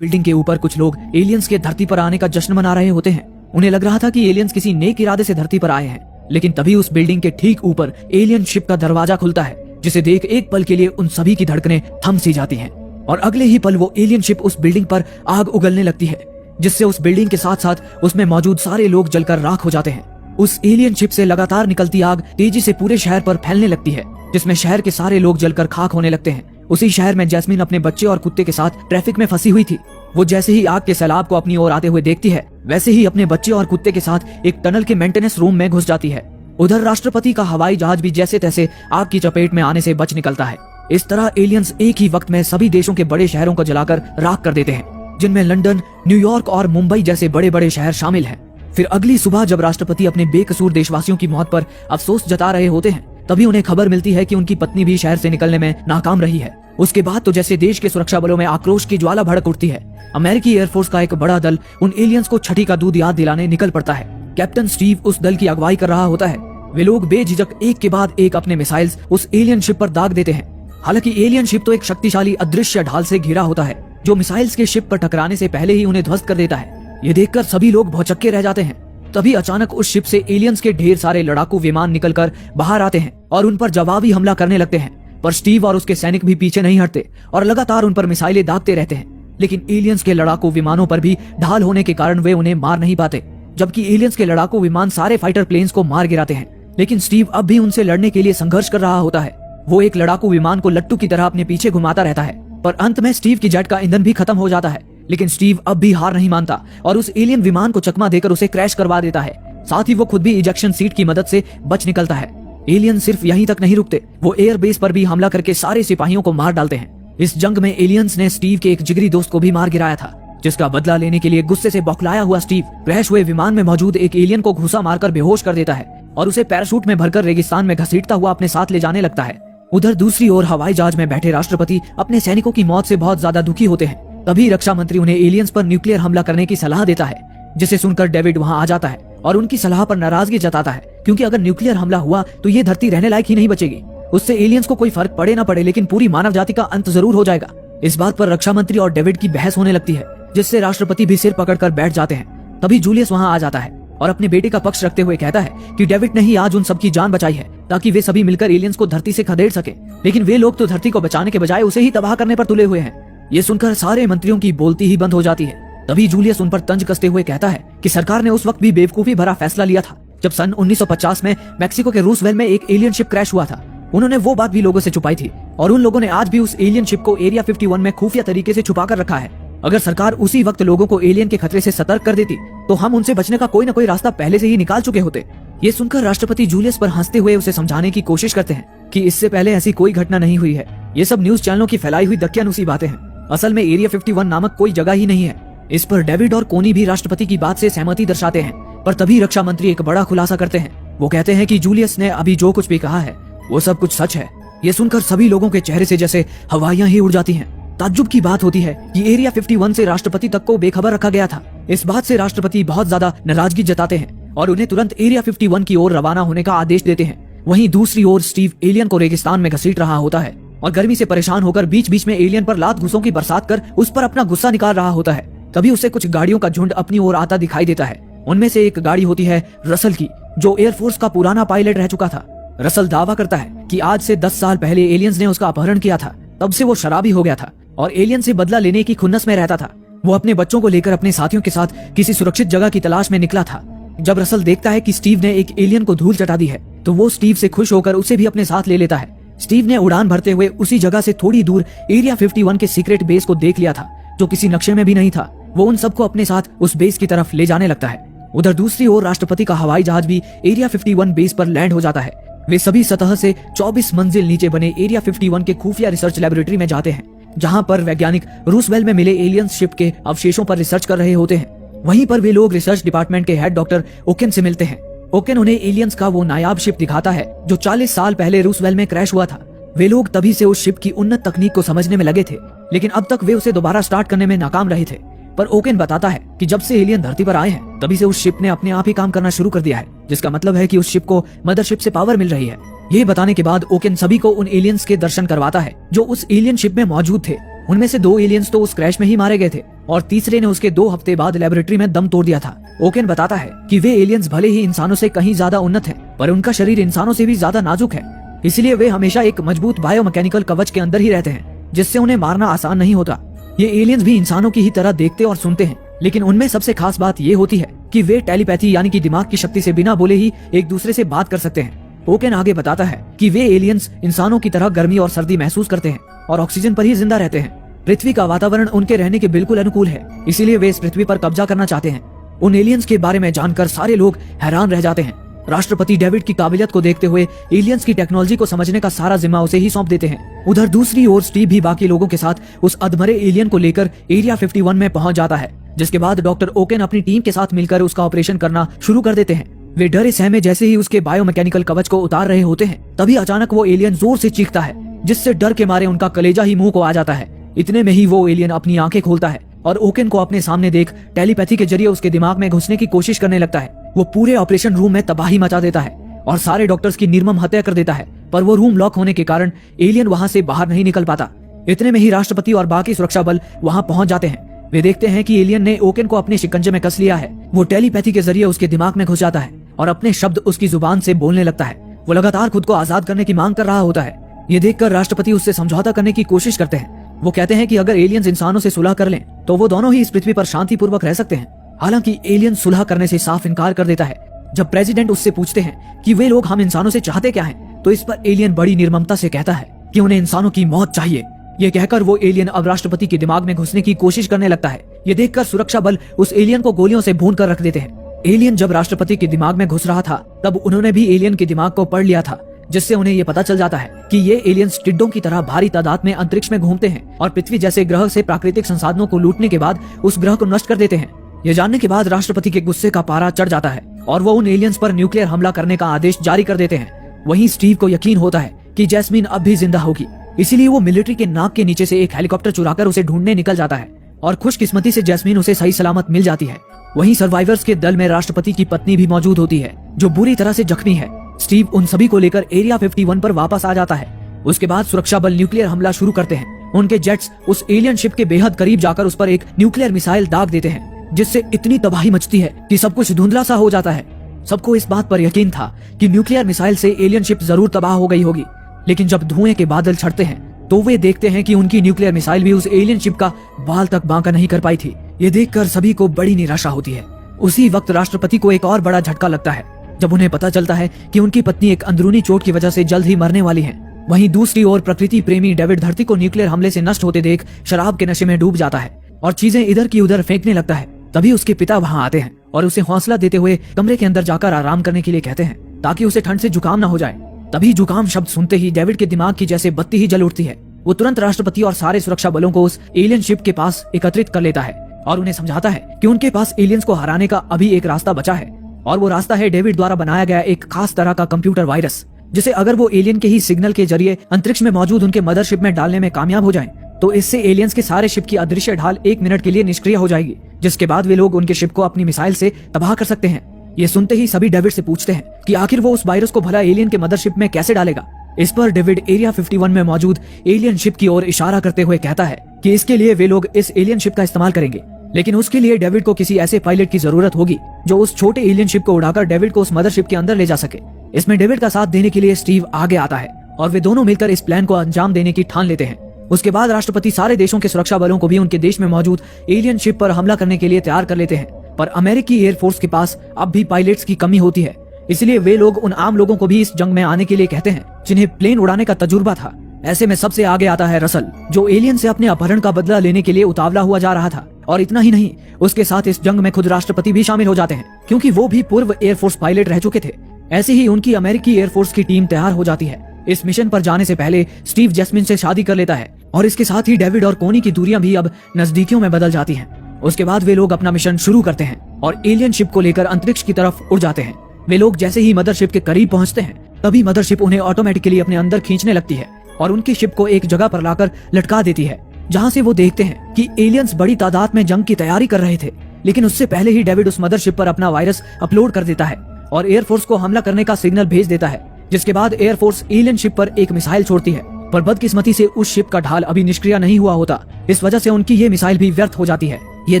Building के ऊपर कुछ लोग एलियंस के धरती पर आने का जश्न मना रहे होते हैं। उन्हें लग रहा था कि एलियंस किसी नेक इरादे से धरती पर आए हैं, लेकिन तभी उस बिल्डिंग के ठीक ऊपर एलियन शिप का दरवाजा खुलता है, जिसे देख एक पल के लिए उन सभी की धड़कनें थम सी जाती हैं और अगले ही पल वो एलियन शिप उस बिल्डिंग पर आग उगलने लगती है, जिससे उस बिल्डिंग के साथ साथ उसमें मौजूद सारे लोग जलकर राख हो जाते हैं। उस एलियन शिप से लगातार निकलती आग तेजी से पूरे शहर पर फैलने लगती है, जिसमें शहर के सारे लोग जलकर खाक होने लगते हैं। उसी शहर में जैस्मिन अपने बच्चे और कुत्ते के साथ ट्रैफिक में फंसी हुई थी। वो जैसे ही आग के सैलाब को अपनी ओर आते हुए देखती है, वैसे ही अपने बच्चे और कुत्ते के साथ एक टनल के मेंटेनेंस रूम में घुस जाती है। उधर राष्ट्रपति का हवाई जहाज भी जैसे तैसे आग की चपेट में आने से बच निकलता है। इस तरह एलियंस एक ही वक्त में सभी देशों के बड़े शहरों को जलाकर राख कर देते हैं, जिनमें लंदन, न्यूयॉर्क और मुंबई जैसे बड़े बड़े शहर शामिल हैं। फिर अगली सुबह जब राष्ट्रपति अपने बेकसूर देशवासियों की मौत पर अफसोस जता रहे होते हैं, तभी उन्हें खबर मिलती है कि उनकी पत्नी भी शहर से निकलने में नाकाम रही है। उसके बाद तो जैसे देश के सुरक्षा बलों में आक्रोश की ज्वाला भड़क उठती है। अमेरिकी एयरफोर्स का एक बड़ा दल उन एलियंस को छठी का दूध याद दिलाने निकल पड़ता है। कैप्टन स्टीव उस दल की अगुवाई कर रहा होता है। वे लोग बेझिझक एक के बाद एक अपने मिसाइल्स उस एलियन शिप पर दाग देते हैं। हालांकि एलियन शिप तो एक शक्तिशाली अदृश्य ढाल से घिरा होता है, जो मिसाइल्स के शिप पर टकराने से पहले ही उन्हें ध्वस्त कर देता है। ये देखकर सभी लोग भौचक्के रह जाते हैं। तभी अचानक उस शिप से एलियंस के ढेर सारे लड़ाकू विमान निकलकर बाहर आते हैं और उन पर जवाबी हमला करने लगते हैं। पर स्टीव और उसके सैनिक भी पीछे नहीं हटते और लगातार उन पर मिसाइलें दागते रहते हैं। लेकिन एलियंस के लड़ाकू विमानों पर भी ढाल होने के कारण वे उन्हें मार नहीं पाते, जबकि एलियंस के लड़ाकू विमान सारे फाइटर प्लेन्स को मार गिराते हैं। लेकिन स्टीव अब भी उनसे लड़ने के लिए संघर्ष कर रहा होता है। वो एक लड़ाकू विमान को लट्टू की तरह अपने पीछे घुमाता रहता है, पर अंत में स्टीव की जेट का ईंधन भी खत्म हो जाता है। लेकिन स्टीव अब भी हार नहीं मानता और उस एलियन विमान को चकमा देकर उसे क्रैश करवा देता है। साथ ही वो खुद भी इजेक्शन सीट की मदद से बच निकलता है। एलियन सिर्फ यहीं तक नहीं रुकते, वो एयरबेस पर भी हमला करके सारे सिपाहियों को मार डालते हैं। इस जंग में एलियंस ने स्टीव के एक जिगरी दोस्त को भी मार गिराया था, जिसका बदला लेने के लिए गुस्से से बौखलाया हुआ स्टीव क्रैश हुए विमान में मौजूद एक एलियन को घुसा मारकर बेहोश कर देता है और उसे पैराशूट में भरकर रेगिस्तान में घसीटता हुआ अपने साथ ले जाने लगता है। उधर दूसरी ओर हवाई जहाज में बैठे राष्ट्रपति अपने सैनिकों की मौत से बहुत ज्यादा दुखी होते हैं। तभी रक्षा मंत्री उन्हें एलियंस पर न्यूक्लियर हमला करने की सलाह देता है, जिसे सुनकर डेविड वहां आ जाता है और उनकी सलाह पर नाराजगी जताता है, क्योंकि अगर न्यूक्लियर हमला हुआ तो ये धरती रहने लायक ही नहीं बचेगी। उससे एलियंस को कोई फर्क पड़े ना पड़े, लेकिन पूरी मानव जाति का अंत जरूर हो जाएगा। इस बात पर रक्षा मंत्री और डेविड की बहस होने लगती है, जिससे राष्ट्रपति भी सिर पकड़कर बैठ जाते हैं। तभी जूलियस वहां आ जाता है और अपने बेटे का पक्ष रखते हुए कहता है कि डेविड ने ही आज उन सबकी जान बचाई है, ताकि वे सभी मिलकर एलियंस को धरती से खदेड़ सके। लेकिन वे लोग तो धरती को बचाने के बजाय उसे ही तबाह करने पर तुले हुए हैं। ये सुनकर सारे मंत्रियों की बोलती ही बंद हो जाती है। तभी जूलियस उन पर तंज कसते हुए कहता है कि सरकार ने उस वक्त भी बेवकूफी भरा फैसला लिया था, जब सन 1950 में मैक्सिको के रूसवेल में एक एलियन शिप क्रैश हुआ था। उन्होंने वो बात भी लोगों से छुपाई थी और उन लोगों ने आज भी उस एलियन शिप को एरिया 51 में खुफिया तरीके से छुपा कर रखा है। अगर सरकार उसी वक्त लोगों को एलियन के खतरे से सतर्क कर देती, तो हम उनसे बचने का कोई न कोई रास्ता पहले से ही निकाल चुके होते। ये सुनकर राष्ट्रपति जूलियस पर हंसते हुए उसे समझाने की कोशिश करते हैं कि इससे पहले ऐसी कोई घटना नहीं हुई है। ये सब न्यूज चैनलों की फैलाई हुई दकियानूसी बातें हैं। असल में एरिया 51 नामक कोई जगह ही नहीं है। इस पर डेविड और कोनी भी राष्ट्रपति की बात से सहमति दर्शाते हैं, पर तभी रक्षा मंत्री एक बड़ा खुलासा करते हैं। वो कहते हैं कि जूलियस ने अभी जो कुछ भी कहा है वो सब कुछ सच है। ये सुनकर सभी लोगों के चेहरे से जैसे हवाइयां ही उड़ जाती हैं। ताज्जुब की बात होती है कि एरिया 51 से राष्ट्रपति तक को बेखबर रखा गया था। इस बात से राष्ट्रपति बहुत ज्यादा नाराजगी जताते हैं और उन्हें तुरंत एरिया 51 की ओर रवाना होने का आदेश देते हैं। वहीं दूसरी ओर स्टीव एलियन को रेगिस्तान में घसीट रहा होता है और गर्मी से परेशान होकर बीच बीच में एलियन पर लात घूंसों की बरसात कर उस पर अपना गुस्सा निकाल रहा होता है। तभी उसे कुछ गाड़ियों का झुंड अपनी ओर आता दिखाई देता है। उनमें से एक गाड़ी होती है रसल की, जो एयरफोर्स का पुराना पायलट रह चुका था। रसल दावा करता है कि आज से 10 साल पहले एलियंस ने उसका अपहरण किया था। तब से वो शराबी हो गया था और एलियन से बदला लेने की खुन्नस में रहता था। वो अपने बच्चों को लेकर अपने साथियों के साथ किसी सुरक्षित जगह की तलाश में निकला था। जब रसल देखता है कि स्टीव ने एक एलियन को धूल चटा दी है, तो वो स्टीव से खुश होकर उसे भी अपने साथ ले लेता है। स्टीव ने उड़ान भरते हुए उसी जगह से थोड़ी दूर एरिया 51 के सीक्रेट बेस को देख लिया था, जो किसी नक्शे में भी नहीं था। वो उन सबको अपने साथ उस बेस की तरफ ले जाने लगता है। उधर दूसरी ओर राष्ट्रपति का हवाई जहाज भी एरिया 51 बेस पर लैंड हो जाता है। वे सभी सतह से 24 मंजिल नीचे बने एरिया 51 के खुफिया रिसर्च लेबोरेटरी में जाते हैं, जहां पर वैज्ञानिक रूसवेल में मिले एलियन शिप के अवशेषों पर रिसर्च कर रहे होते हैं। वहीं पर वे लोग रिसर्च डिपार्टमेंट के हेड डॉक्टर ओकेन से मिलते हैं। ओकेन उन्हें एलियंस का वो नायाब शिप दिखाता है जो 40 साल पहले रूसवेल में क्रैश हुआ था। वे लोग तभी से उस शिप की उन्नत तकनीक को समझने में लगे थे, लेकिन अब तक वे उसे दोबारा स्टार्ट करने में नाकाम रहे थे। पर ओकेन बताता है कि जब से एलियन धरती पर आए हैं तभी से उस शिप ने अपने आप ही काम करना शुरू कर दिया है, जिसका मतलब है कि उस शिप को मदरशिप से पावर मिल रही है। ये बताने के बाद ओकेन सभी को उन एलियंस के दर्शन करवाता है जो उस एलियन शिप में मौजूद थे। उनमें से 2 एलियंस तो उस क्रैश में ही मारे गए थे और तीसरे ने उसके 2 हफ्ते बाद लेबोरेटरी में दम तोड़ दिया था। ओकेन बताता है कि वे एलियंस भले ही इंसानों से कहीं ज्यादा उन्नत हैं, पर उनका शरीर इंसानों से भी ज्यादा नाजुक है, इसलिए वे हमेशा एक मजबूत बायोमैकेनिकल कवच के अंदर ही रहते हैं, जिससे उन्हें मारना आसान नहीं होता। ये एलियंस भी इंसानों की ही तरह देखते और सुनते हैं, लेकिन उनमें सबसे खास बात ये होती है कि वे टेलीपैथी यानी कि दिमाग की शक्ति से बिना बोले ही एक दूसरे से बात कर सकते हैं। ओकेन आगे बताता है कि वे एलियंस इंसानों की तरह गर्मी और सर्दी महसूस करते हैं और ऑक्सीजन पर ही जिंदा रहते हैं। पृथ्वी का वातावरण उनके रहने के बिल्कुल अनुकूल है, इसीलिए वे इस पृथ्वी पर कब्जा करना चाहते हैं। उन एलियंस के बारे में जानकर सारे लोग हैरान रह जाते हैं। राष्ट्रपति डेविड की काबिलियत को देखते हुए एलियंस की टेक्नोलॉजी को समझने का सारा जिम्मा उसे ही सौंप देते हैं। उधर दूसरी ओर स्टीव भी बाकी लोगों के साथ उस अधमरे एलियन को लेकर एरिया 51 में पहुंच जाता है, जिसके बाद डॉक्टर ओकेन अपनी टीम के साथ मिलकर उसका ऑपरेशन करना शुरू कर देते हैं। वे डरे सहमे जैसे ही उसके बायोमैकेनिकल कवच को उतार रहे होते हैं, तभी अचानक वो एलियन जोर से चीखता है, जिससे डर के मारे उनका कलेजा ही मुंह को आ जाता है। इतने में ही वो एलियन अपनी आंखें खोलता है और ओकेन को अपने सामने देख टेलीपैथी के जरिए उसके दिमाग में घुसने की कोशिश करने लगता है। वो पूरे ऑपरेशन रूम में तबाही मचा देता है और सारे डॉक्टर्स की निर्मम हत्या कर देता है, पर वो रूम लॉक होने के कारण एलियन वहां से बाहर नहीं निकल पाता। इतने में ही राष्ट्रपति और बाकी सुरक्षा बल वहां पहुंच जाते हैं। वे देखते हैं कि एलियन ने ओकेन को अपने शिकंजे में कस लिया है। वो टेलीपैथी के जरिए उसके दिमाग में घुस जाता है और अपने शब्द उसकी जुबान से बोलने लगता है। वो लगातार खुद को आजाद करने की मांग कर रहा होता है। ये देखकर राष्ट्रपति उससे समझौता करने की कोशिश करते हैं। वो कहते हैं कि अगर एलियंस इंसानों से सुलह कर लें तो वो दोनों ही इस पृथ्वी पर शांतिपूर्वक रह सकते हैं। हालांकि एलियन सुलह करने से साफ इनकार कर देता है। जब प्रेसिडेंट उससे पूछते हैं कि वे लोग हम इंसानों से चाहते क्या हैं, तो इस पर एलियन बड़ी निर्ममता से कहता है कि उन्हें इंसानों की मौत चाहिए। ये कहकर वो एलियन अब राष्ट्रपति के दिमाग में घुसने की कोशिश करने लगता है। ये देखकर सुरक्षा बल उस एलियन को गोलियों से भून कर रख देते हैं। एलियन जब राष्ट्रपति के दिमाग में घुस रहा था, तब उन्होंने भी एलियन के दिमाग को पढ़ लिया था, जिससे उन्हें ये पता चल जाता है कि ये एलियंस टिड्डों की तरह भारी तादाद में अंतरिक्ष में घूमते हैं और पृथ्वी जैसे ग्रह से प्राकृतिक संसाधनों को लूटने के बाद उस ग्रह को नष्ट कर देते हैं। ये जानने के बाद राष्ट्रपति के गुस्से का पारा चढ़ जाता है और वो उन एलियंस पर न्यूक्लियर हमला करने का आदेश जारी कर देते हैं। वहीं स्टीव को यकीन होता है कि जैस्मीन अब भी जिंदा होगी, इसीलिए वो मिलिट्री के नाक के नीचे से एक हेलीकॉप्टर चुराकर उसे ढूंढने निकल जाता है और खुशकिस्मती से जैस्मीन उसे सही सलामत मिल जाती है। वहीं सर्वाइवर्स के दल में राष्ट्रपति की पत्नी भी मौजूद होती है, जो बुरी तरह से जख्मी है। स्टीव उन सभी को लेकर एरिया 51 पर वापस आ जाता है। उसके बाद सुरक्षा बल न्यूक्लियर हमला शुरू करते हैं। उनके जेट्स उस एलियन शिप के बेहद करीब जाकर उस पर एक न्यूक्लियर मिसाइल दाग देते हैं, जिससे इतनी तबाही मचती है कि सब कुछ धुंधला सा हो जाता है। सबको इस बात पर यकीन था कि न्यूक्लियर मिसाइल से एलियन शिप जरूर तबाह हो गई होगी, लेकिन जब धुएं के बादल छटते हैं तो वे देखते हैं कि उनकी न्यूक्लियर मिसाइल भी उस एलियन शिप का बाल तक बांका नहीं कर पाई थी। ये देखकर सभी को बड़ी निराशा होती है। उसी वक्त राष्ट्रपति को एक और बड़ा झटका लगता है जब उन्हें पता चलता है कि उनकी पत्नी एक अंदरूनी चोट की वजह से जल्द ही मरने वाली है। वहीं दूसरी ओर प्रकृति प्रेमी डेविड धरती को न्यूक्लियर हमले से नष्ट होते देख शराब के नशे में डूब जाता है और चीजें इधर की उधर फेंकने लगता है। तभी उसके पिता वहां आते हैं और उसे हौसला देते हुए कमरे के अंदर जाकर आराम करने के लिए कहते हैं, ताकि उसे ठंड से जुकाम न हो जाए। तभी जुकाम शब्द सुनते ही डेविड के दिमाग की जैसे बत्ती ही जल उठती है। वो तुरंत राष्ट्रपति और सारे सुरक्षा बलों को उस एलियन शिप के पास एकत्रित कर लेता है और उन्हें समझाता है कि उनके पास एलियंस को हराने का अभी एक रास्ता बचा है, और वो रास्ता है डेविड द्वारा बनाया गया एक खास तरह का कंप्यूटर वायरस, जिसे अगर वो एलियन के ही सिग्नल के जरिए अंतरिक्ष में मौजूद उनके मदरशिप में डालने में कामयाब हो जाएं, तो इससे एलियंस के सारे शिप की अदृश्य ढाल 1 मिनट के लिए निष्क्रिय हो जाएगी, जिसके बाद वे लोग उनके शिप को अपनी मिसाइल से तबाह कर सकते हैं। ये सुनते ही सभी डेविड से पूछते हैं कि आखिर वो उस वायरस को भला एलियन के मदरशिप में कैसे डालेगा। इस पर डेविड एरिया 51 में मौजूद एलियन शिप की ओर इशारा करते हुए कहता है कि इसके लिए वे लोग इस एलियन शिप का इस्तेमाल करेंगे, लेकिन उसके लिए डेविड को किसी ऐसे पायलट की जरूरत होगी जो उस छोटे एलियन शिप को उड़ाकर डेविड को उस मदरशिप के अंदर ले जा सके। इसमें डेविड का साथ देने के लिए स्टीव आगे आता है और वे दोनों मिलकर इस प्लान को अंजाम देने की ठान लेते हैं। उसके बाद राष्ट्रपति सारे देशों के सुरक्षा बलों को भी उनके देश में मौजूद एलियन शिप पर हमला करने के लिए तैयार कर लेते हैं, पर अमेरिकी एयरफोर्स के पास अब भी पायलट्स की कमी होती है। इसलिए वे लोग उन आम लोगों को भी इस जंग में आने के लिए कहते हैं जिन्हें प्लेन उड़ाने का तजुर्बा था। ऐसे में सबसे आगे आता है रसल, जो एलियन से अपने अपहरण का बदला लेने के लिए उतावला हुआ जा रहा था। और इतना ही नहीं, उसके साथ इस जंग में खुद राष्ट्रपति भी शामिल हो जाते हैं, क्योंकि वो भी पूर्व एयरफोर्स पायलट रह चुके थे। ऐसे ही उनकी अमेरिकी एयरफोर्स की टीम तैयार हो जाती है। इस मिशन पर जाने से पहले स्टीव जैस्मिन से शादी कर लेता है और इसके साथ ही डेविड और कोनी की दूरियां भी अब नजदीकियों में बदल जाती हैं। उसके बाद वे लोग अपना मिशन शुरू करते हैं और एलियन शिप को लेकर अंतरिक्ष की तरफ उड़ जाते हैं। वे लोग जैसे ही मदरशिप के करीब पहुंचते हैं, तभी मदरशिप उन्हें ऑटोमेटिकली अपने अंदर खींचने लगती है और उनकी शिप को एक जगह पर लाकर लटका देती है। जहाँ से वो देखते हैं कि एलियंस बड़ी तादाद में जंग की तैयारी कर रहे थे। लेकिन उससे पहले ही डेविड उस मदरशिप पर अपना वायरस अपलोड कर देता है और एयरफोर्स को हमला करने का सिग्नल भेज देता है, जिसके बाद एयरफोर्स एलियन शिप पर एक मिसाइल छोड़ती है। पर बदकिस्मती से उस शिप का ढाल अभी निष्क्रिय नहीं हुआ होता। इस वजह से उनकी ये मिसाइल भी व्यर्थ हो जाती है। ये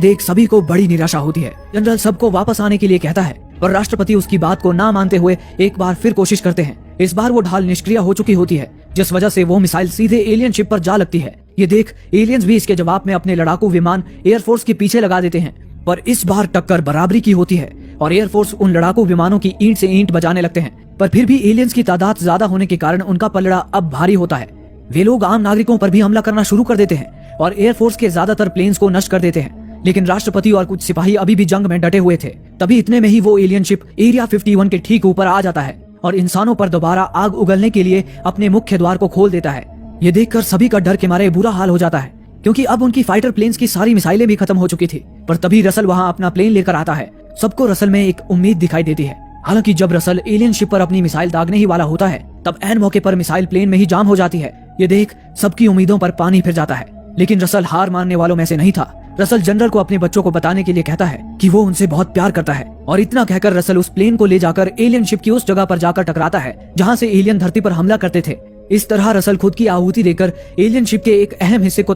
देख सभी को बड़ी निराशा होती है। जनरल सबको वापस आने के लिए कहता है, पर राष्ट्रपति उसकी बात को ना मानते हुए एक बार फिर कोशिश करते हैं। इस बार वो ढाल निष्क्रिय हो चुकी होती है, जिस वजह से वो मिसाइल सीधे एलियन शिप पर जा लगती है। ये देख एलियंस भी इसके जवाब में अपने लड़ाकू विमान एयरफोर्स के पीछे लगा देते हैं। पर इस बार टक्कर बराबरी की होती है और एयरफोर्स उन लड़ाकू विमानों की ईंट से ईंट बजाने लगते हैं। पर फिर भी एलियंस की तादाद ज्यादा होने के कारण उनका पलड़ा अब भारी होता है। वे लोग आम नागरिकों पर भी हमला करना शुरू कर देते हैं और एयरफोर्स के ज्यादातर प्लेन्स को नष्ट कर देते हैं। लेकिन राष्ट्रपति और कुछ सिपाही अभी भी जंग में डटे हुए थे। तभी इतने में ही वो एलियन शिप एरिया 51 के ठीक ऊपर आ जाता है और इंसानों पर दोबारा आग उगलने के लिए अपने मुख्य द्वार को खोल देता है। ये देखकर सभी का डर के मारे बुरा हाल हो जाता है, क्योंकि अब उनकी फाइटर प्लेन्स की सारी मिसाइलें भी खत्म हो चुकी थी। पर तभी रसल वहाँ अपना प्लेन लेकर आता है। सबको रसल में एक उम्मीद दिखाई देती है। हालांकि जब रसल एलियन शिप पर अपनी मिसाइल दागने ही वाला होता है, तब ऐन मौके पर मिसाइल प्लेन में ही जाम हो जाती है। ये देख सबकी उम्मीदों पर पानी फिर जाता है। लेकिन रसल हार मानने वालों में से नहीं था। रसल जनरल को अपने बच्चों को बताने के लिए कहता है कि वो उनसे बहुत प्यार करता है, और इतना कहकर रसल उस प्लेन को ले जाकर एलियन शिप की उस जगह पर जाकर टकराता है जहाँ से एलियन धरती पर हमला करते थे। इस तरह रसल खुद की आहुति देकर एलियन शिप के एक अहम हिस्से को